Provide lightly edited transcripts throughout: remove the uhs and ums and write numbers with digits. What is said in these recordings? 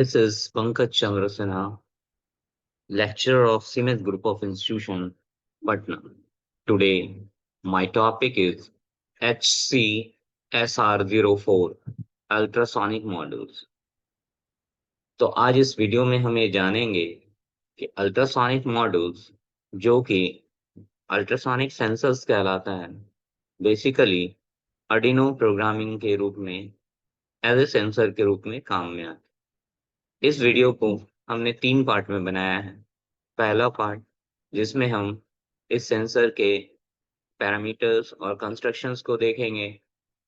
This is Pankaj Chandra Sinha, lecturer of Simit Group of Institution, Patna. Today, my topic is HCSR04 ultrasonic modules. तो आज इस video में हम ये जानेंगे कि अल्ट्रासोनिक मॉड्यूल्स जो कि अल्ट्रासोनिक सेंसर्स कहलाता है, बेसिकली अर्डिनो प्रोग्रामिंग के रूप में एज ए सेंसर के रूप में काम में आते हैं। इस वीडियो को हमने 3 पार्ट में बनाया है। पहला पार्ट जिसमें हम इस सेंसर के पैरामीटर्स और कंस्ट्रक्शंस को देखेंगे,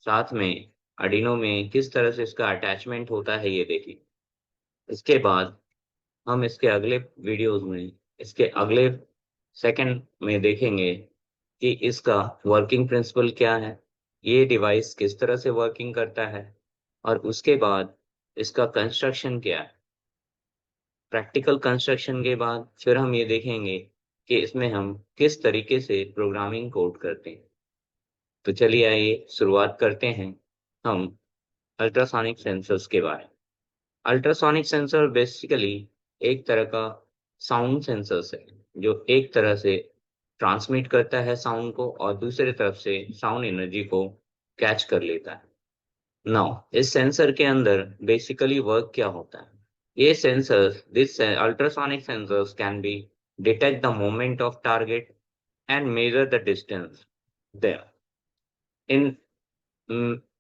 साथ में अर्डिनो में किस तरह से इसका अटैचमेंट होता है ये देखेंगे। इसके बाद हम इसके अगले वीडियोस में, इसके अगले सेकंड में देखेंगे कि इसका वर्किंग प्रिंसिपल क्या है, ये डिवाइस किस तरह से वर्किंग करता है, और उसके बाद इसका कंस्ट्रक्शन क्या है। प्रैक्टिकल कंस्ट्रक्शन के बाद फिर हम ये देखेंगे कि इसमें हम किस तरीके से प्रोग्रामिंग कोड करते हैं। तो चलिए आइए शुरुआत करते हैं हम अल्ट्रासोनिक सेंसर्स के बारे में। अल्ट्रासोनिक सेंसर बेसिकली एक तरह का साउंड सेंसर्स है जो एक तरह से ट्रांसमिट करता है साउंड को और दूसरी तरफ से साउंड एनर्जी को कैच कर लेता है। नाउ इस सेंसर के अंदर बेसिकली वर्क क्या होता है? ये sensors, this ultrasonic sensors can be detect the movement of target and measure the distance there in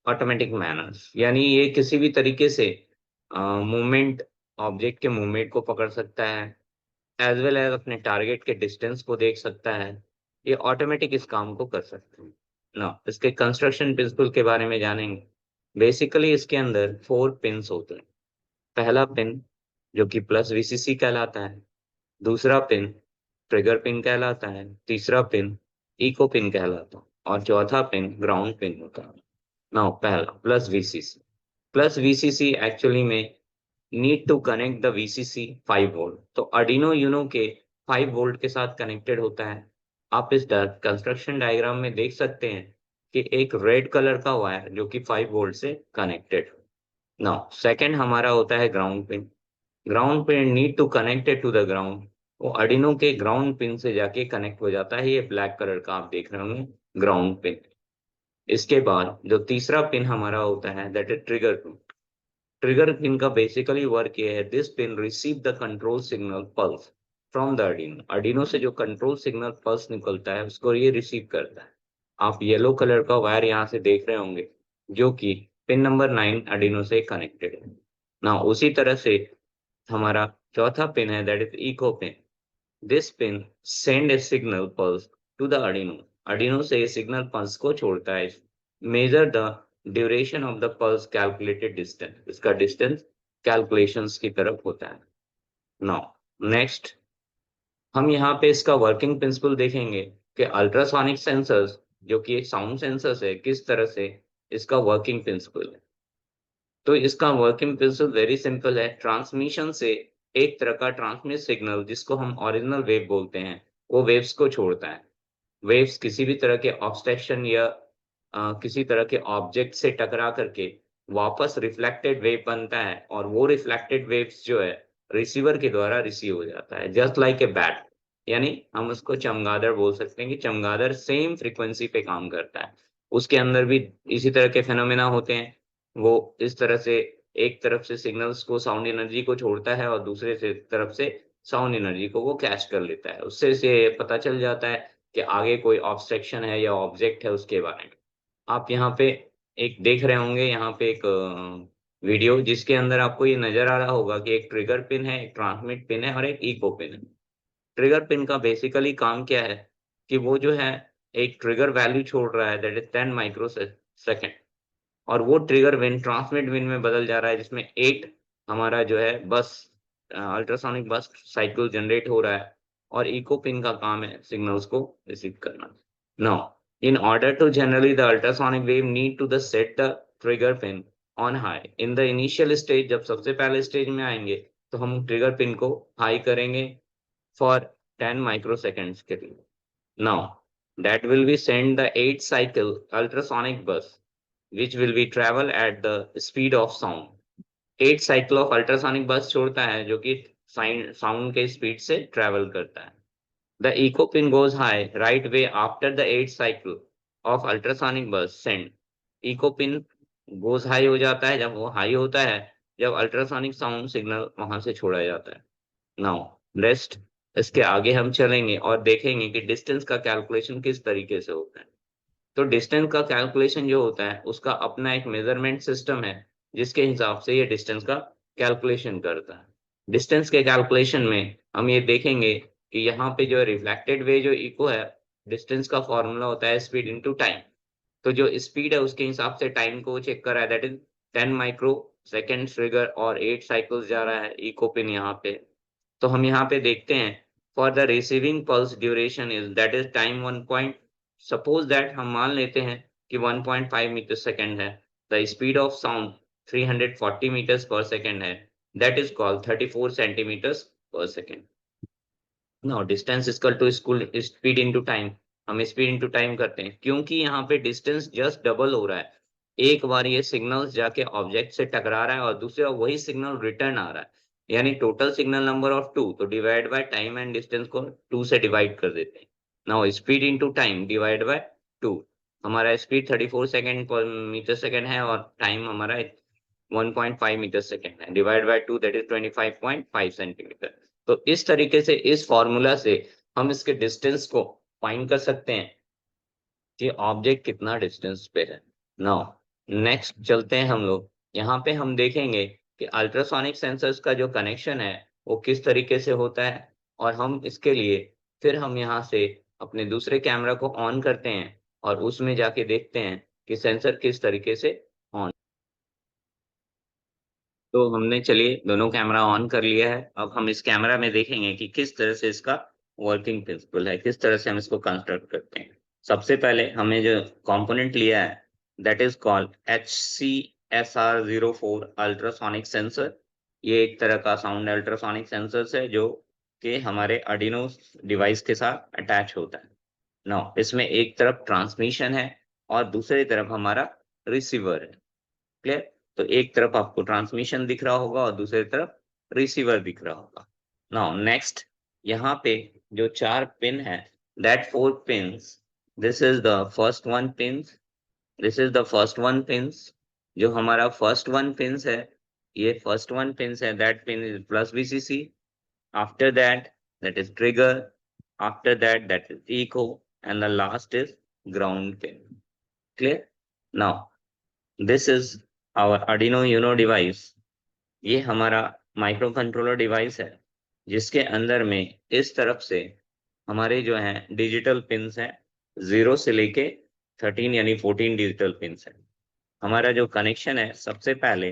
automatic manners. यानी ये किसी भी तरीके से मूवमेंट, ऑब्जेक्ट के मूवमेंट को पकड़ सकता है, एज वेल एज अपने टारगेट के डिस्टेंस को देख सकता है। ये ऑटोमेटिक इस काम को कर सकते हैं ना। इसके कंस्ट्रक्शन प्रिंसिपल के बारे में जानेंगे। बेसिकली इसके अंदर 4 पिन्स होते हैं। पहला पिन जो कि प्लस वीसीसी कहलाता है, दूसरा पिन ट्रिगर पिन कहलाता है, तीसरा पिन इको पिन कहलाता है और चौथा पिन ग्राउंड पिन होता है। नाउ पहला प्लस वीसीसी एक्चुअली में need to connect the VCC 5 volt. तो अर्डिनो यूनो के 5 वोल्ट के साथ कनेक्टेड होता है। आप इस कंस्ट्रक्शन डायग्राम में देख सकते हैं कि एक रेड कलर का वायर जो कि 5 वोल्ट से कनेक्टेड। नाउ सेकंड हमारा होता है ground pin. Ground pin need to connected to the ground. वो अर्डिनो के ग्राउंड पिन से जाके कनेक्ट हो जाता है। ये ब्लैक कलर का आप देख रहे होंगे ग्राउंड पिन। इसके बाद जो तीसरा पिन हमारा होता है that is trigger pin. Trigger pin का बेसिकली वर्क ये है, this pin receive the control signal pulse from the Arduino. Arduino से जो कंट्रोल सिग्नल पल्स निकलता है उसको ये रिसीव करता है। आप येलो कलर का वायर यहाँ से देख रहे होंगे जो कि पिन नंबर 9 अर्डिनो से कनेक्टेड है ना। उसी तरह से हमारा चौथा पिन है that is echo pin. This pin send a signal pulse to the Arduino. Arduino से सिग्नल पल्स को छोड़ता है। Measure the duration of the pulse calculated distance. इसका डिस्टेंस कैलकुलेशंस की तरफ होता है। नाउ नेक्स्ट हम यहाँ पे इसका वर्किंग प्रिंसिपल देखेंगे कि अल्ट्रासोनिक सेंसर्स जो कि एक साउंड सेंसर्स है, किस तरह से इसका वर्किंग प्रिंसिपल है। तो इसका वर्किंग प्रिंसिपल वेरी सिंपल है। ट्रांसमिशन से एक तरह का ट्रांसमिट सिग्नल जिसको हम ओरिजिनल वेव बोलते हैं, वो वेव्स को छोड़ता है। वेव्स किसी भी तरह के ऑब्स्ट्रक्शन या किसी तरह के ऑब्जेक्ट से टकरा करके वापस रिफ्लेक्टेड वेव बनता है और वो रिफ्लेक्टेड वेव्स जो है रिसीवर के द्वारा रिसीव हो जाता है, जस्ट लाइक ए बैट। यानी हम उसको चमगादड़ बोल सकते हैं कि चमगादड़ सेम फ्रीक्वेंसी पे काम करता है। उसके अंदर भी इसी तरह के फेनोमेना होते हैं। वो इस तरह से एक तरफ से सिग्नल्स को, साउंड एनर्जी को छोड़ता है और दूसरे से तरफ से साउंड एनर्जी को वो कैच कर लेता है। उससे से पता चल जाता है कि आगे कोई ऑब्स्ट्रक्शन है या ऑब्जेक्ट है उसके बारे में। आप यहाँ पे एक देख रहे होंगे, यहाँ पे एक वीडियो जिसके अंदर आपको ये नजर आ रहा होगा कि एक ट्रिगर पिन है, एक ट्रांसमिट पिन है और एक इको पिन है। ट्रिगर पिन का बेसिकली काम क्या है कि वो जो है एक ट्रिगर वैल्यू छोड़ रहा है दैट इज 10 माइक्रो सेकेंड, और वो ट्रिगर पिन ट्रांसमिट पिन में बदल जा रहा है जिसमें 8 हमारा जो है बस अल्ट्रासोनिक बस साइकिल जनरेट हो रहा है। और इको पिन का काम है सिग्नल्स को रिसीव करना। Now in order to generally the ultrasonic wave need to the set the trigger pin on high in the initial stage। जब सबसे पहले स्टेज में आएंगे तो हम ट्रिगर पिन को हाई करेंगे for 10 microseconds के लिए। now that will be send the 8 cycle ultrasonic bus which will be travel at the speed of sound 8 cycle of ultrasonic बस छोड़ता है जो कि साउंड के स्पीड से ट्रेवल करता है। The echo pin goes high right way after the 8 cycle of ultrasonic burst send. Echo pin goes high हो जाता है, जब वो हाई होता है जब अल्ट्रासोनिक साउंड सिग्नल वहां से छोड़ा जाता है। नाउ नेक्स्ट, इसके आगे हम चलेंगे और देखेंगे कि डिस्टेंस का कैलकुलेशन किस तरीके से होता है। तो डिस्टेंस का कैलकुलेशन जो होता है उसका अपना एक मेजरमेंट सिस्टम है, जिसके हिसाब से ये डिस्टेंस का कैलकुलेशन करता है। डिस्टेंस के कैलकुलेशन में हम ये देखेंगे कि यहाँ पे जो रिफ्लेक्टेड वे जो इको है, डिस्टेंस का फॉर्मूला होता है स्पीड इनटू टाइम। तो जो स्पीड है उसके हिसाब से टाइम को चेक कर रहा है, that is 10 micro second trigger और 8 साइकिल्स जा रहा है इको पिन यहाँ पे। तो हम यहाँ पे देखते हैं for the receiving pulse duration is that is time 1 point, suppose that हम मान लेते हैं कि 1.5 मीटर सेकेंड है। The speed of sound 340 metres per second है, that is called 34 centimetres per second. Now distance equal to school speed into time. हम speed into time करते हैं क्योंकि यहाँ पे डिस्टेंस जस्ट डबल हो रहा है। एक बार ये सिग्नल जाके ऑब्जेक्ट से टकरा रहा है और दूसरा वही सिग्नल रिटर्न आ रहा है, यानी टोटल सिग्नल नंबर ऑफ 2, तो divide by time and distance को 2 से डिवाइड कर देते हैं। Now speed into time divide by 2। हमारा स्पीड 34 सेकेंड पर मीटर सेकेंड है और टाइम हमारा 1.5 मीटर सेकेंड है, divide by 2 that is 25.5 centimetre. तो इस तरीके से इस फॉर्मूला से हम इसके डिस्टेंस को फाइंड कर सकते हैं कि ऑब्जेक्ट कितना डिस्टेंस पे है। नाउ नेक्स्ट चलते हैं हम लोग, यहाँ पे हम देखेंगे कि अल्ट्रासोनिक सेंसर्स का जो कनेक्शन है वो किस तरीके से होता है। और हम इसके लिए फिर हम यहाँ से अपने दूसरे कैमरा को ऑन करते हैं और उसमें जाके देखते हैं कि सेंसर किस तरीके से ऑन। तो हमने चलिए दोनों कैमरा ऑन कर लिया है। अब हम इस कैमरा में देखेंगे कि किस तरह से इसका वर्किंग प्रिंसिपल है, किस तरह से हम इसको कंस्ट्रक्ट करते हैं। सबसे पहले हमने जो कंपोनेंट लिया है that is called HCSR04 ultrasonic sensor. ये एक तरह का साउंड अल्ट्रासोनिक सेंसर है जो कि हमारे अर्डिनो डिवाइस के साथ अटैच होता है। नो, इसमें एक तरफ ट्रांसमिशन है और दूसरी तरफ हमारा रिसीवर है। क्लियर? तो एक तरफ आपको ट्रांसमिशन दिख रहा होगा और दूसरी तरफ रिसीवर दिख रहा होगा। नाउ नेक्स्ट, यहाँ पे जो 4 पिन है that 4 pins, this is the first one pins, this is the first one pins. जो हमारा फर्स्ट वन पिंस है, ये फर्स्ट वन पिंस है, that pin is plus VCC। After that is trigger, after that is echo, and the last is ground pin. Clear? Now this is our Arduino Uno device. ये हमारा micro controller device है जिसके अंदर में इस तरफ से हमारे जो हैं डिजिटल पिंस हैं, 0 से लेके 13 यानी 14 डिजिटल पिंस हैं। हमारा जो कनेक्शन है सबसे पहले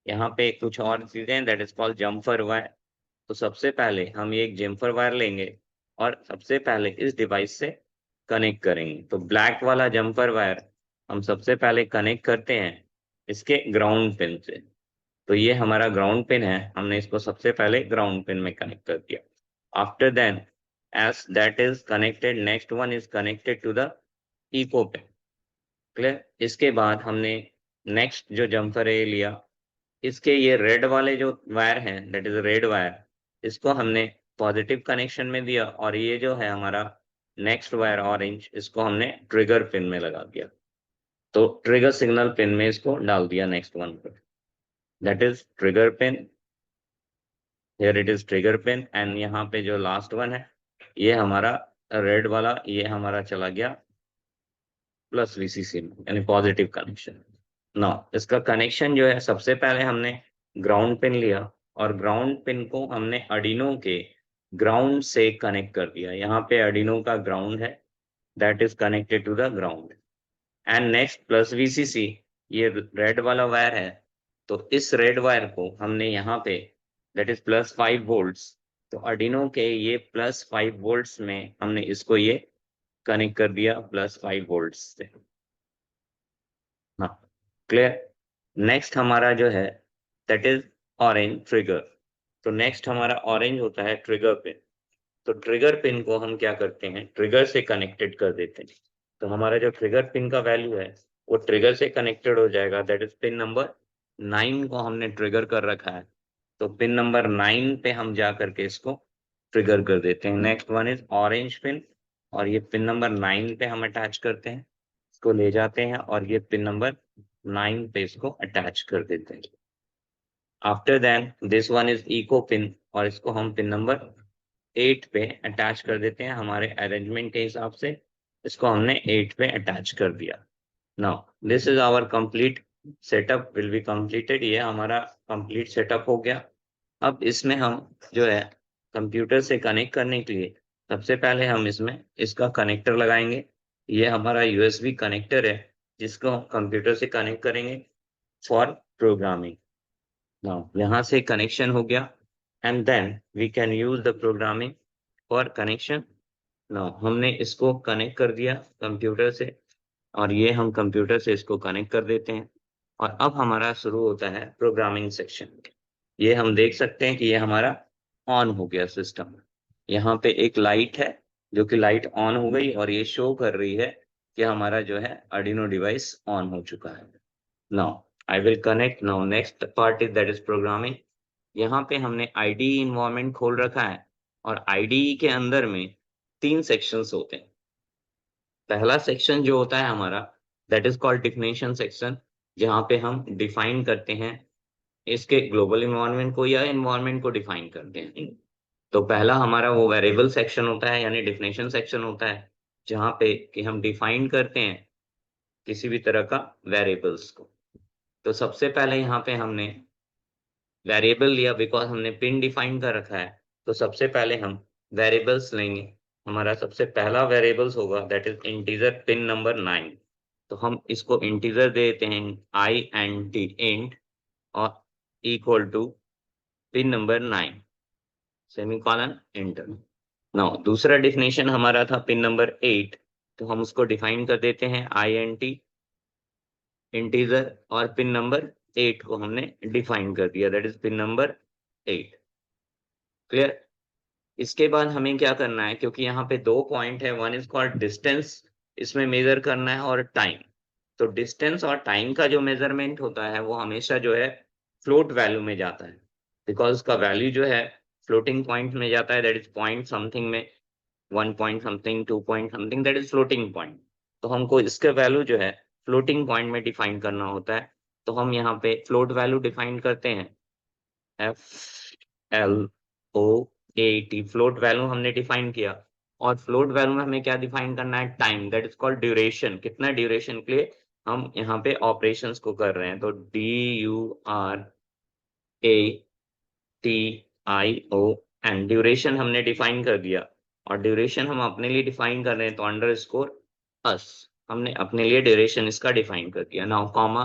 यहाँ पे कुछ और चीजें हैं that is called jumper wire. तो सबसे पहले हम ये एक जम्पर वायर लेंगे और सबसे पहले इस डिवाइस से कनेक्ट करेंगे। तो ब्लैक वाला जम्पर वायर हम सबसे पहले कनेक्ट करते हैं इसके ग्राउंड पिन से। तो ये हमारा ग्राउंड पिन है, हमने इसको सबसे पहले ग्राउंड पिन में कनेक्ट कर दिया। After then as that is connected, next one is connected to the echo pin. Clear? इसके बाद हमने नेक्स्ट जो जम्पर है लिया, इसके ये रेड वाले जो वायर हैं दैट इज रेड वायर, इसको हमने पॉजिटिव कनेक्शन में दिया और ये जो है हमारा नेक्स्ट वायर ऑरेंज, इसको हमने ट्रिगर पिन में लगा दिया। तो ट्रिगर सिग्नल पिन में इसको डाल दिया नेक्स्ट वन पर, that is trigger pin. Here it is trigger pin and यहाँ पे जो लास्ट वन है ये हमारा रेड वाला, ये हमारा चला गया प्लस VCC में, यानी पॉजिटिव कनेक्शन। नाउ इसका कनेक्शन जो है सबसे पहले हमने ग्राउंड पिन लिया और ग्राउंड पिन को हमने Arduino के ग्राउंड से कनेक्ट कर दिया। यहाँ पे Arduino का ग्राउंड है, that is connected to the ground. And next plus VCC, ये रेड वाला वायर है, तो इस रेड वायर को हमने यहाँ पे दैट इज +5 वोल्ट्स, तो Arduino के ये +5 वोल्ट्स में हमने इसको ये कनेक्ट कर दिया +5 वोल्ट्स से। हाँ, क्लियर? नेक्स्ट हमारा जो है दैट इज ऑरेंज ट्रिगर। तो नेक्स्ट हमारा ऑरेंज होता है ट्रिगर पिन। तो ट्रिगर पिन को हम क्या करते हैं, ट्रिगर से कनेक्टेड कर देते हैं। तो हमारा जो ट्रिगर पिन का वैल्यू है वो ट्रिगर से कनेक्टेड हो जाएगा, दैट इज पिन नंबर 9 को हमने ट्रिगर कर रखा है, तो पिन नंबर 9 पे हम जा करके इसको ट्रिगर कर देते हैं। Next one is orange pin, और ये पिन नंबर 9 पे हम अटैच करते हैं, इसको ले जाते हैं और ये पिन नंबर 9 पे इसको अटैच कर देते हैं। After then this one is echo pin, और इसको हम पिन नंबर 8 पे अटैच कर देते हैं। हमारे अरेंजमेंट के हिसाब से इसको हमने 8 पे अटैच कर दिया। Now this is our complete setup will be completed. ये हमारा कंप्लीट सेटअप हो गया। अब इसमें हम जो है कंप्यूटर से कनेक्ट करने के लिए सबसे पहले हम इसमें इसका कनेक्टर लगाएंगे। ये हमारा यूएसबी कनेक्टर है जिसको हम कंप्यूटर से कनेक्ट करेंगे फॉर प्रोग्रामिंग। नाउ यहाँ से कनेक्शन हो गया, and then we can use the programming for connection. Now हमने इसको कनेक्ट कर दिया कंप्यूटर से, और ये हम कंप्यूटर से इसको कनेक्ट कर देते हैं, और अब हमारा शुरू होता है प्रोग्रामिंग सेक्शन। ये हम देख सकते हैं कि ये हमारा ऑन हो गया सिस्टम। यहाँ पे एक लाइट है जो कि लाइट ऑन हो गई, और ये शो कर रही है कि हमारा जो है Arduino डिवाइस ऑन हो चुका है। Now I will connect. Now next part is that is programming. यहाँ पे हमने IDE इन्वायरमेंट खोल रखा है, और IDE के अंदर में 3 सेक्शंस होते हैं। पहला सेक्शन जो होता है हमारा that is called definition section, जहाँ पे हम डिफाइन करते हैं इसके ग्लोबल इन्वायरमेंट को या इन्वायरमेंट को डिफाइन करते हैं। तो पहला हमारा वो वेरिएबल सेक्शन होता है, यानी डिफिनेशन सेक्शन होता है, जहाँ पे कि हम डिफाइन करते हैं किसी भी तरह का वेरिएबल्स को। तो सबसे पहले यहाँ पे हमने वेरिएबल लिया बिकॉज हमने पिन डिफाइन कर रखा है। तो सबसे पहले हम वेरिएबल्स लेंगे। हमारा सबसे पहला वेरिएबल्स होगा that is integer pin number 9। तो हम इसको इंटीजर देते हैं INT इंट, और equal to pin number 9 semicolon enter. नाउ दूसरा डिफिनेशन हमारा था पिन नंबर 8, तो हम उसको डिफाइन कर देते हैं INT इंटीजर, और पिन नंबर 8 को हमने डिफाइन कर दिया that is pin number 8। Clear? इसके बाद हमें क्या करना है, क्योंकि यहाँ पे 2 पॉइंट है, वन इज कॉल्ड डिस्टेंस, इसमें मेजर करना है, और टाइम। तो डिस्टेंस और टाइम का जो मेजरमेंट होता है वो हमेशा जो है फ्लोट वैल्यू में जाता है, बिकॉज उसका वैल्यू जो है फ्लोटिंग पॉइंट में जाता है, दैट इज पॉइंट समथिंग में, 1 point something, 2 point something, that is floating point. तो हमको इसके वैल्यू जो है फ्लोटिंग पॉइंट में डिफाइन करना होता है। तो हम यहाँ पे फ्लोट वैल्यू डिफाइन करते हैं FLOAT, फ्लोट वैल्यू हमने डिफाइन किया। और फ्लोट वैल्यू में हमें क्या डिफाइन करना है, time, that is called duration, कितना ड्यूरेशन के लिए हम यहाँ पे ऑपरेशंस को कर रहे हैं। तो DURATION ड्यूरेशन हमने डिफाइन कर दिया, और ड्यूरेशन हम अपने लिए डिफाइन कर रहे हैं, तो अंडरस्कोर अस हमने अपने लिए ड्यूरेशन इसका डिफाइन कर दिया। नाउ कॉमा,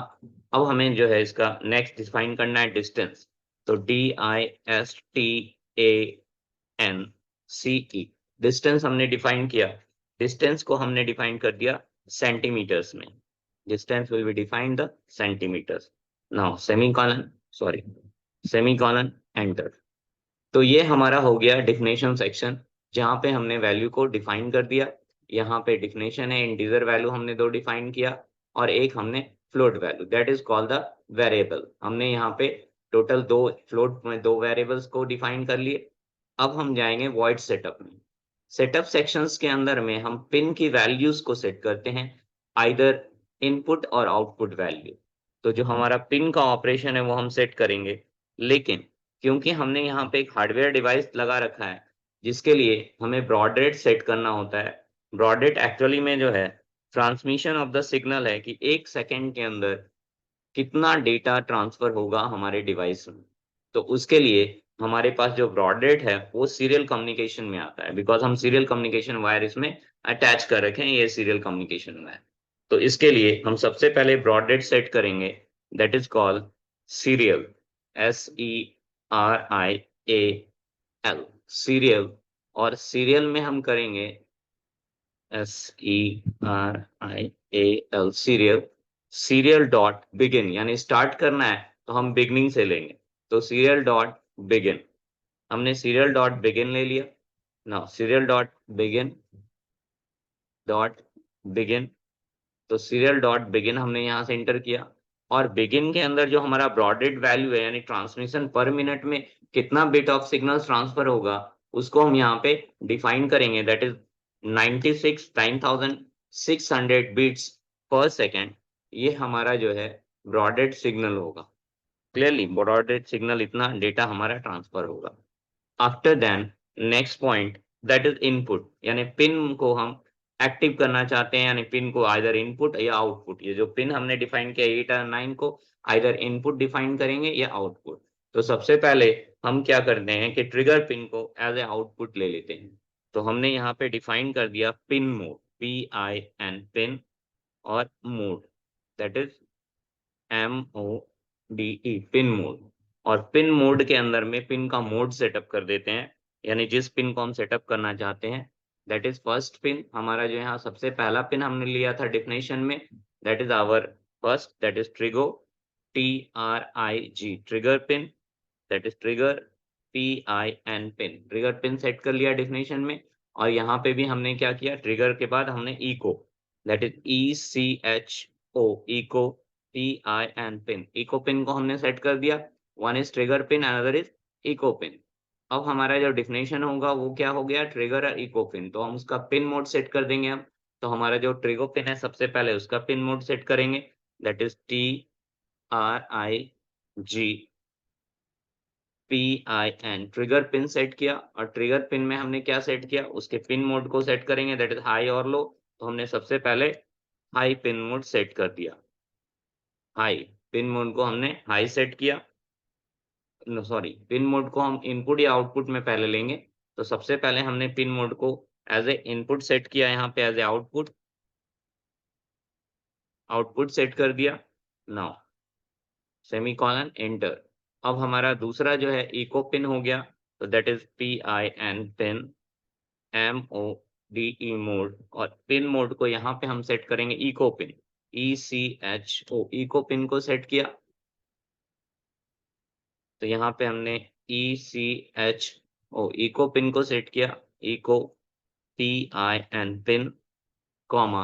अब हमें जो है इसका नेक्स्ट डिफाइन करना है डिस्टेंस। तो DISTANCE डिस्टेंस हमने डिफाइन किया। डिस्टेंस को हमने डिफाइन कर दिया सेंटीमीटर्स में। Distance will be defined the centimetres. Now semicolon, sorry, semicolon enter. तो ये हमारा हो गया डिफिनेशन सेक्शन, जहाँ पे हमने वैल्यू को डिफाइन कर दिया। यहाँ पे डिफिनेशन है, इंटीजर वैल्यू हमने 2 डिफाइन किया, और एक हमने float value that is called the variable. हमने यहाँ पे टोटल 2 फ्लोट में 2 वेरिएबल्स को डिफाइन कर लिए। अब हम जाएंगे वॉइड सेटअप में। सेटअप सेक्शंस के अंदर में हम पिन की वैल्यूज को सेट करते हैं, आइदर इनपुट और आउटपुट वैल्यू। तो जो हमारा पिन का ऑपरेशन है वो हम सेट करेंगे, लेकिन क्योंकि हमने यहाँ पे एक हार्डवेयर डिवाइस लगा रखा है जिसके लिए हमें ब्रॉड रेट सेट करना होता है। ब्रॉड रेट एक्चुअली में जो है ट्रांसमिशन ऑफ द सिग्नल है कि 1 सेकेंड के अंदर कितना डेटा ट्रांसफर होगा हमारे डिवाइस में। तो उसके लिए हमारे पास जो ब्रॉड रेट है वो सीरियल कम्युनिकेशन में आता है, बिकॉज हम सीरियल कम्युनिकेशन वायर इसमें अटैच कर रखे हैं, ये सीरियल कम्युनिकेशन वायर। तो इसके लिए हम सबसे पहले ब्रॉड रेट सेट करेंगे, that is called serial, SERIAL, serial. और सीरियल में हम करेंगे SERIAL, serial. Serial dot begin, यानी स्टार्ट करना है तो हम बिगनिंग से लेंगे, तो सीरियल डॉट बिगिन। हमने सीरियल डॉट बिगिन ले लिया। ना serial dot begin, dot begin, तो सीरियल डॉट बिगिन हमने यहाँ से इंटर किया। और बिगिन के अंदर जो हमारा ब्रॉडेड वैल्यू है यानी ट्रांसमिशन पर मिनट में कितना बिट ऑफ सिग्नल ट्रांसफर होगा उसको हम यहाँ पे डिफाइन करेंगे, that is 96,600 bits per second. ये हमारा जो है ब्रॉडेड सिग्नल होगा। क्लियरली ब्रॉडेड सिग्नल इतना डेटा हमारा ट्रांसफर होगा। After then next point that is input, यानी पिन को हम एक्टिव करना चाहते हैं, यानी पिन को आइदर इनपुट या आउटपुट। ये जो पिन हमने डिफाइन किया 8 और 9 को आइदर इनपुट डिफाइन करेंगे या आउटपुट। तो सबसे पहले हम क्या करते हैं कि ट्रिगर पिन को एज ए आउटपुट ले लेते हैं। तो हमने यहाँ पे डिफाइन कर दिया पिन मोड, PIN पिन, और mode that is MODE pin mode. और पिन मोड के अंदर में पिन का मोड सेटअप कर देते हैं, यानी जिस पिन को हम सेटअप करना चाहते हैं। दैट इज फर्स्ट पिन हमारा, जो यहाँ सबसे पहला पिन हमने लिया था डेफिनेशन में, that is our first, that is trigger, TRIG trigger pin, that is trigger PIN pin, trigger pin set कर लिया डेफिनेशन में। और यहाँ पे भी हमने क्या किया, ट्रिगर के बाद हमने eco, that is ECHO eco PIN pin, eco pin को हमने सेट कर दिया। One is trigger pin, another is echo pin. अब हमारा जो डिफिनेशन होगा वो क्या हो गया, ट्रिगर और इको पिन। तो हम उसका पिन मोड सेट कर देंगे हम। तो हमारा जो ट्रिगो पिन है सबसे पहले उसका पिन मोड सेट करेंगे, that is TRIG PIN trigger pin set किया। और ट्रिगर पिन में हमने क्या सेट किया, उसके पिन मोड को सेट करेंगे, दैट इज हाई और लो। तो हमने सबसे पहले हाई पिन मोड सेट कर दिया, हाई पिन मोड को हमने हाई सेट किया। सॉरी, पिन मोड को हम इनपुट या आउटपुट में पहले लेंगे। तो सबसे पहले हमने पिन मोड को एज ए इनपुट सेट किया, यहाँ पे as a output, output set कर दिया। Now semicolon enter. अब हमारा दूसरा जो है इको पिन हो गया, तो that is PIN pin, MODE mode. और पिन मोड को यहाँ पे हम सेट करेंगे eco pin, ECHO eco pin को सेट किया। तो यहाँ पे हमने ECHO इको पिन को सेट किया, इको PIN पिन, कॉमा।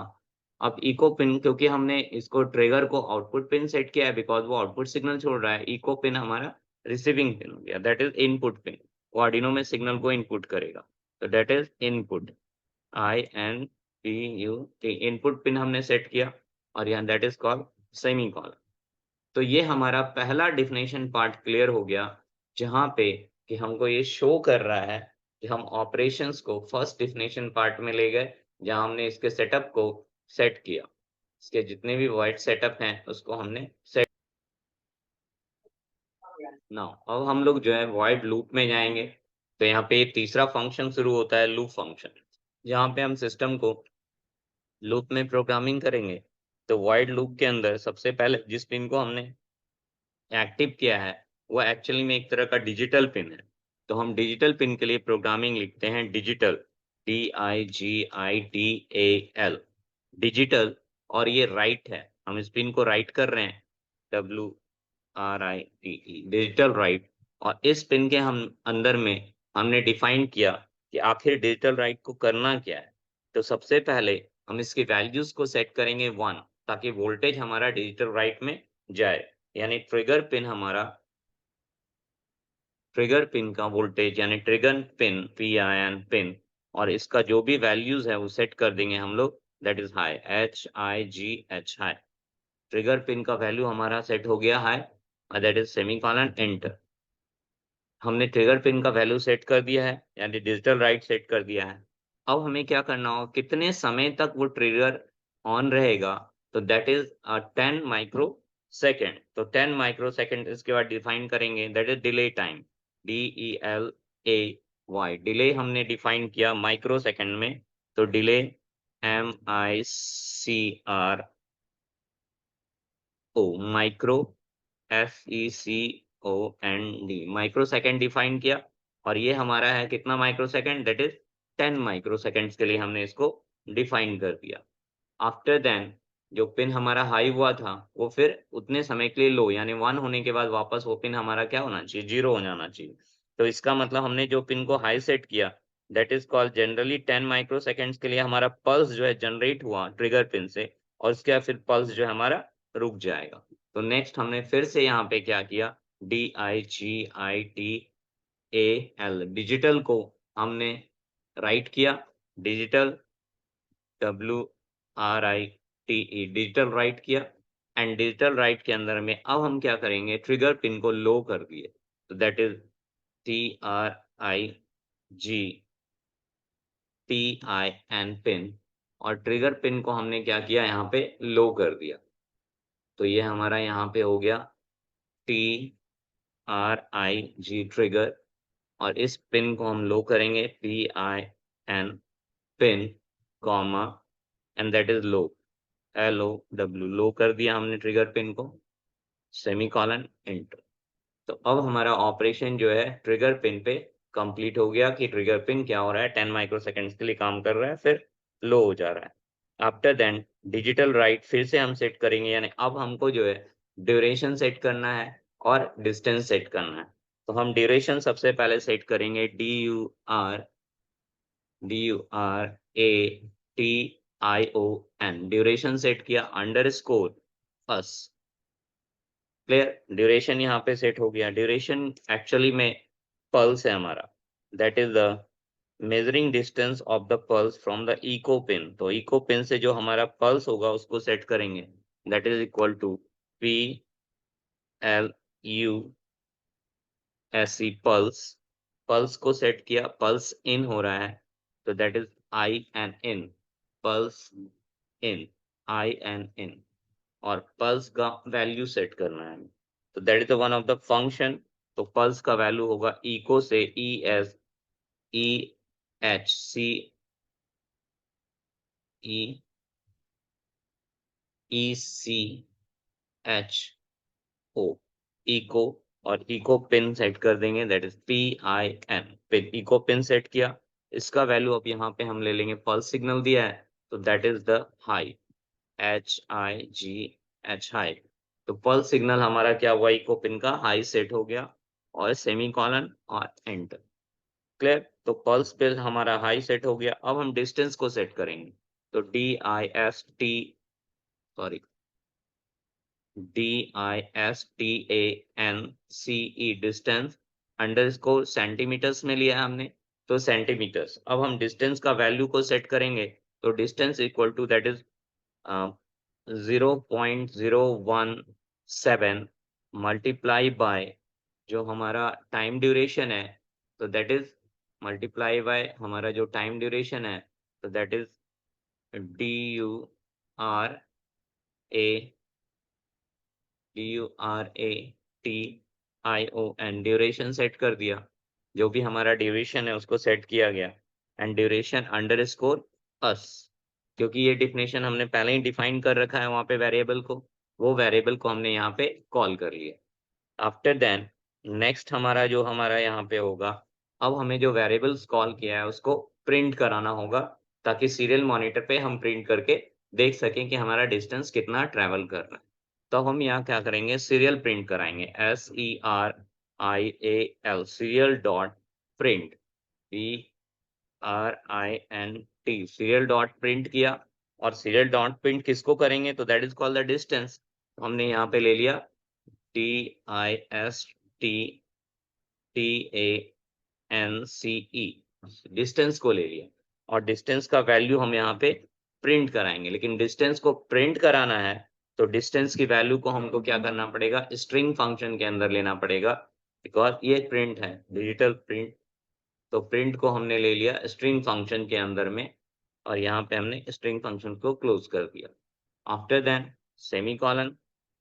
अब इको पिन, क्योंकि हमने इसको ट्रिगर को आउटपुट पिन सेट किया है बिकॉज वो आउटपुट सिग्नल छोड़ रहा है, इको पिन हमारा रिसीविंग पिन हो गया, दैट इज इनपुट पिन। वो आर्डिनो में सिग्नल को इनपुट करेगा, तो that is input, INPUT input pin हमने सेट किया। और यहाँ that is called semi colon. तो ये हमारा पहला डिफिनेशन पार्ट क्लियर हो गया, जहाँ पे कि हमको ये शो कर रहा है कि हम ऑपरेशंस को फर्स्ट डिफिनेशन पार्ट में ले गए, जहाँ हमने इसके सेटअप को सेट किया, इसके जितने भी वॉइड सेटअप हैं उसको हमने सेट। नाउ अब हम लोग जो है वॉइड लूप में जाएंगे। तो यहाँ पे तीसरा फंक्शन शुरू होता है, लूप फंक्शन, जहाँ पे हम सिस्टम को लूप में प्रोग्रामिंग करेंगे। तो वॉइड लूप के अंदर सबसे पहले जिस पिन को हमने एक्टिव किया है वो एक्चुअली में एक तरह का डिजिटल पिन है। तो हम डिजिटल पिन के लिए प्रोग्रामिंग लिखते हैं डिजिटल, DIGITAL डिजिटल। और ये राइट है, हम इस पिन को राइट कर रहे हैं, WRITE डिजिटल राइट। और इस पिन के हम अंदर में हमने डिफाइन किया कि आखिर डिजिटल राइट को करना क्या है। तो सबसे पहले हम इसकी वैल्यूज को सेट करेंगे 1, ताकि वोल्टेज हमारा डिजिटल राइट में जाए, यानी ट्रिगर पिन हमारा, ट्रिगर पिन का वोल्टेज यानी ट्रिगर पिन PIN पिन, और इसका जो भी वैल्यूज है वो सेट कर देंगे हम लोग, that is high, HIGH high. Trigger pin का वैल्यू हमारा सेट हो गया हाई, और दैट इज सेमीकोलन एंटर। हमने ट्रिगर पिन का वैल्यू सेट कर दिया है, यानी डिजिटल राइट सेट कर दिया है। अब हमें क्या करना हो, कितने समय तक वो ट्रिगर ऑन रहेगा, तो दैट इज 10 माइक्रो सेकेंड। तो 10 माइक्रो सेकेंड इसके बाद डिफाइन करेंगे, that is delay time, DELAY delay हमने डिफाइन किया माइक्रो सेकेंड में। तो delay MICRO micro, SECOND micro second define किया। और ये हमारा है कितना micro second, that is 10 micro seconds के लिए हमने इसको डिफाइन कर दिया। आफ्टर देन जो पिन हमारा हाई हुआ था वो फिर उतने समय के लिए लो, यानी 1 होने के बाद वापस वो पिन हमारा क्या होना चाहिए, 0 हो जाना चाहिए। तो इसका मतलब हमने जो पिन को हाई सेट किया, that is called generally 10 micro seconds के लिए हमारा पल्स जो है जनरेट हुआ ट्रिगर पिन से, और उसके बाद फिर पल्स जो है हमारा रुक जाएगा। तो नेक्स्ट हमने फिर से यहाँ पे क्या किया, DIGITAL डिजिटल को हमने राइट किया, डिजिटल WRITE डिजिटल राइट किया, एंड डिजिटल राइट के अंदर में अब हम क्या करेंगे, ट्रिगर पिन को लो कर दिए, तो दैट इज TRIGTIN पिन, और ट्रिगर पिन को हमने क्या किया, यहाँ पे लो कर दिया। तो ये हमारा यहाँ पे हो गया TRIG ट्रिगर, और इस पिन को हम लो करेंगे PIN pin comma, and that is low, LOW लो कर दिया हमने ट्रिगर पिन को, सेमीकोलन एंटर। तो अब हमारा ऑपरेशन जो है ट्रिगर पिन पे कंप्लीट हो गया कि ट्रिगर पिन क्या हो रहा है, 10 माइक्रोसेकंड्स के लिए काम कर रहा है, फिर लो हो जा रहा है। आफ्टर देन डिजिटल राइट फिर से हम सेट करेंगे, यानी अब हमको जो है ड्यूरेशन सेट करना है और डिस्टेंस सेट करना है। तो हम ड्यूरेशन सबसे पहले सेट करेंगे, DURATION ड्यूरेशन सेट किया, अंडरस्कोर अस, क्लियर। ड्यूरेशन यहाँ पे सेट हो गया। ड्यूरेशन एक्चुअली में पल्स है हमारा, that is the measuring distance of the pulse from the echo pin. तो इको पिन से जो हमारा पल्स होगा उसको सेट करेंगे, that is equal to PLUSE pulse. Pulse को सेट किया, पल्स इन हो रहा है, तो that is IN pulse in, IN, और पल्स का वैल्यू सेट करना है, तो that is one of the function. तो पल्स का वैल्यू होगा इको से ECHO इको, और इको पिन सेट कर देंगे, that is PIN pin, eco pin set किया। इसका वैल्यू अब यहाँ पे हम ले लेंगे, पल्स सिग्नल दिया है, तो that is the high, HIGH high. तो पल्स सिग्नल हमारा क्या हुआ, इको पिन का हाई सेट हो गया, और सेमीकोलन और एंटर, क्लियर। तो पल्स पे हमारा हाई सेट हो गया। अब हम डिस्टेंस को सेट करेंगे, तो DISTANCE डिस्टेंस अंडरस्कोर सेंटीमीटर्स में लिया है हमने, तो सेंटीमीटर्स। अब हम डिस्टेंस का वैल्यू को सेट करेंगे, तो distance equal to that is 0.017 multiply by जो हमारा टाइम ड्यूरेशन है, तो दैट इज मल्टीप्लाई बाय हमारा जो टाइम ड्यूरेशन है, तो that is DURATION duration set कर दिया, जो भी हमारा ड्यूरेशन है उसको सेट किया गया, एंड ड्यूरेशन अंडरस्कोर अस, क्योंकि ये डिफिनेशन हमने पहले ही डिफाइन कर रखा है वहां पे वेरिएबल को, वो वेरिएबल को हमने यहाँ पे कॉल कर लिया। आफ्टर देन नेक्स्ट हमारा जो हमारा यहाँ पे होगा, अब हमें जो वेरिएबल्स कॉल किया है उसको प्रिंट कराना होगा, ताकि सीरियल मॉनिटर पे हम प्रिंट करके देख सकें कि हमारा डिस्टेंस कितना ट्रेवल कर रहा है। तो हम यहाँ क्या करेंगे, सीरियल प्रिंट कराएंगे, SERIAL serial dot print, PRINT serial dot print किया। और सीरियल डॉट प्रिंट किसको करेंगे, तो that is called the distance. हमने यहाँ पे ले लिया DISTANCE डिस्टेंस को ले लिया, और डिस्टेंस का वैल्यू हम यहाँ पे प्रिंट कराएंगे। लेकिन डिस्टेंस को प्रिंट कराना है, तो डिस्टेंस की वैल्यू को हमको क्या करना पड़ेगा, स्ट्रिंग फंक्शन के अंदर लेना पड़ेगा, बिकॉज ये प्रिंट है, डिजिटल प्रिंट। तो प्रिंट को हमने ले लिया स्ट्रिंग फंक्शन के अंदर में, और यहाँ पे हमने स्ट्रिंग फंक्शन को क्लोज कर दिया। आफ्टर देन सेमीकोलन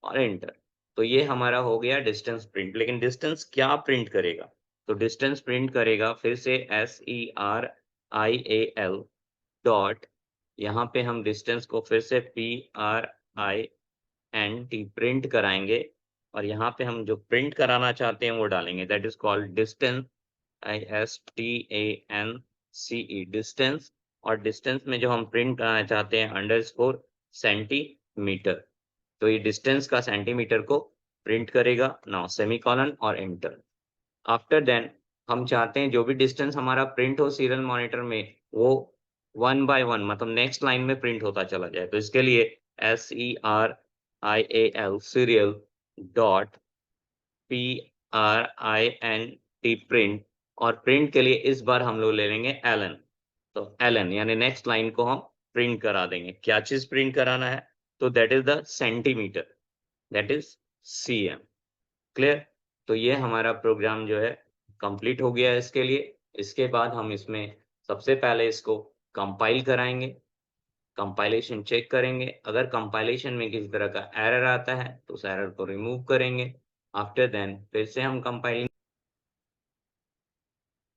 और एंटर। तो ये हमारा हो गया डिस्टेंस प्रिंट। लेकिन डिस्टेंस क्या प्रिंट करेगा, तो डिस्टेंस प्रिंट करेगा फिर से SERIAL डॉट, यहाँ पे हम डिस्टेंस को फिर से PRINT प्रिंट कराएंगे, और यहाँ पे हम जो प्रिंट कराना चाहते हैं वो डालेंगे, that is called distance, ISTANCE distance. और डिस्टेंस में जो हम प्रिंट कराना चाहते हैं अंडरस्कोर सेंटीमीटर, तो ये डिस्टेंस का सेंटीमीटर को प्रिंट करेगा। नाउ सेमीकोलन और एंटर। आफ्टर देन हम चाहते हैं जो भी डिस्टेंस हमारा प्रिंट हो सीरियल मॉनिटर में, वो 1 बाय 1 मतलब नेक्स्ट लाइन में प्रिंट होता चला जाए। तो इसके लिए IAL serial dot PRINT print, और प्रिंट के लिए इस बार हम लोग ले लेंगे एलन। तो एलन यानी नेक्स्ट लाइन को हम प्रिंट करा देंगे। क्या चीज प्रिंट कराना है? तो that is the centimetre, that is CM। Clear? तो ये हमारा प्रोग्राम जो है कंप्लीट हो गया है इसके लिए। इसके बाद हम इसमें सबसे पहले इसको कंपाइल कराएंगे, कंपाइलेशन चेक करेंगे। अगर कंपाइलेशन में किसी तरह का एरर आता है तो उस एरर को रिमूव करेंगे। आफ्टर देन फिर से हम कंपाइलिंग,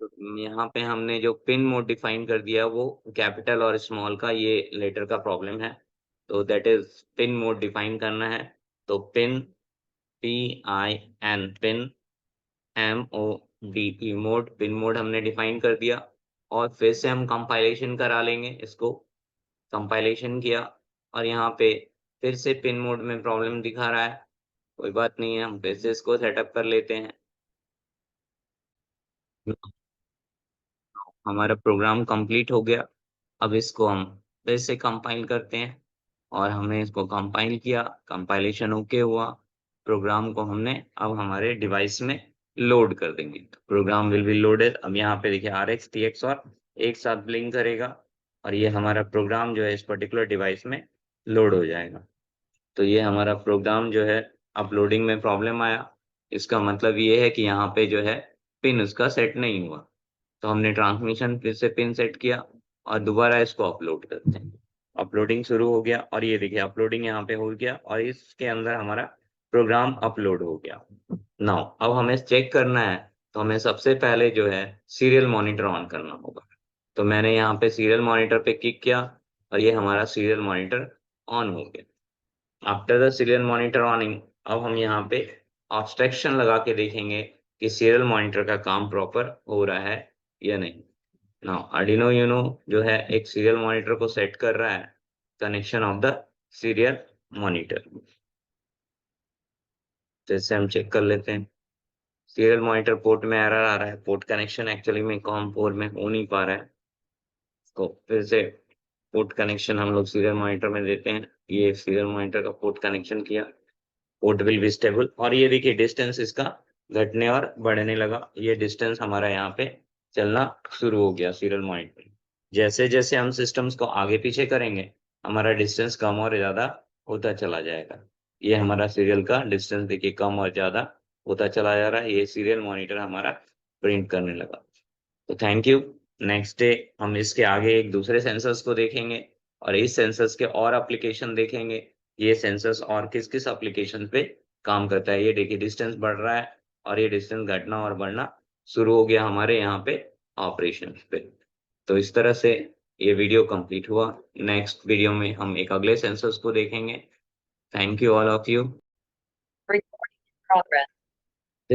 तो यहाँ पे हमने जो पिन मोड डिफाइन कर दिया वो कैपिटल और स्मॉल का ये लेटर का प्रॉब्लम है, तो that is pin mode define करना है। तो pin PIN pin MODE mode, pin mode हमने डिफाइन कर दिया। और फिर से हम कंपाइलेशन करा लेंगे इसको। कंपाइलेशन किया और यहाँ पे फिर से पिन मोड में प्रॉब्लम दिखा रहा है, कोई बात नहीं है, हम फिर से इसको सेटअप कर लेते हैं। हमारा प्रोग्राम कंप्लीट हो गया। अब इसको हम फिर से कंपाइल करते हैं, और हमने इसको कंपाइल किया, कंपाइलेशन ओके हुआ। प्रोग्राम को हमने अब हमारे डिवाइस में लोड कर देंगे। Program will be loaded. अब यहाँ पे देखिए RX TX और एक साथ ब्लिंक करेगा, और ये हमारा प्रोग्राम जो है इस पर्टिकुलर डिवाइस में लोड हो जाएगा। तो ये हमारा प्रोग्राम जो है अपलोडिंग में प्रॉब्लम आया, इसका मतलब ये है कि यहाँ पे जो है पिन उसका सेट नहीं हुआ। तो हमने ट्रांसमिशन फिर से पिन सेट किया और दोबारा इसको अपलोड करते हैं। अपलोडिंग शुरू हो गया, और ये देखिए अपलोडिंग यहाँ पे हो गया, और इसके अंदर हमारा प्रोग्राम अपलोड हो गया। नाउ अब हमें चेक करना है, तो हमें सबसे पहले जो है सीरियल मॉनिटर ऑन करना होगा। तो मैंने यहाँ पे सीरियल मॉनिटर पे क्लिक किया, और ये हमारा सीरियल मॉनिटर ऑन हो गया। आफ्टर द सीरियल मॉनिटर ऑनिंग, अब हम यहाँ पे ऑब्स्ट्रक्शन लगा के देखेंगे कि सीरियल मॉनिटर का काम प्रॉपर हो रहा है या नहीं। नाउ आर्डिनो यूनो जो है एक सीरियल मॉनिटर को सेट कर रहा है connection of the serial monitor. जैसे हम चेक कर लेते हैं, सीरियल मॉनिटर पोर्ट में एरर आ रहा है, पोर्ट कनेक्शन एक्चुअली में COM4 में हो नहीं पा रहा है। तो फिर से पोर्ट कनेक्शन हम लोग सीरियल मॉनिटर में देते हैं। ये सीरियल मॉनिटर का पोर्ट कनेक्शन किया, पोर्ट विल बी स्टेबल, और ये देखिए डिस्टेंस इसका घटने और बढ़ने लगा। ये डिस्टेंस हमारा यहाँ पे चलना शुरू हो गया सीरियल मॉनिटर। जैसे जैसे हम सिस्टम्स को आगे पीछे करेंगे हमारा डिस्टेंस कम और ज्यादा होता चला जाएगा। ये हमारा सीरियल का डिस्टेंस देखिए कम और ज्यादा होता चला जा रहा है। ये सीरियल मॉनिटर हमारा प्रिंट करने लगा। तो थैंक यू। नेक्स्ट डे हम इसके आगे एक दूसरे सेंसर्स को देखेंगे, और इस सेंसर्स के और एप्लीकेशन देखेंगे। ये सेंसर्स और किस किस एप्लीकेशन पे काम करता है। ये देखिए डिस्टेंस बढ़ रहा है, और ये डिस्टेंस घटना और बढ़ना शुरू हो गया हमारे यहाँ पे ऑपरेशन पे। तो इस तरह से ये वीडियो कंप्लीट हुआ। नेक्स्ट वीडियो में हम एक अगले सेंसर्स को देखेंगे। Thank you all of you. Recording in progress.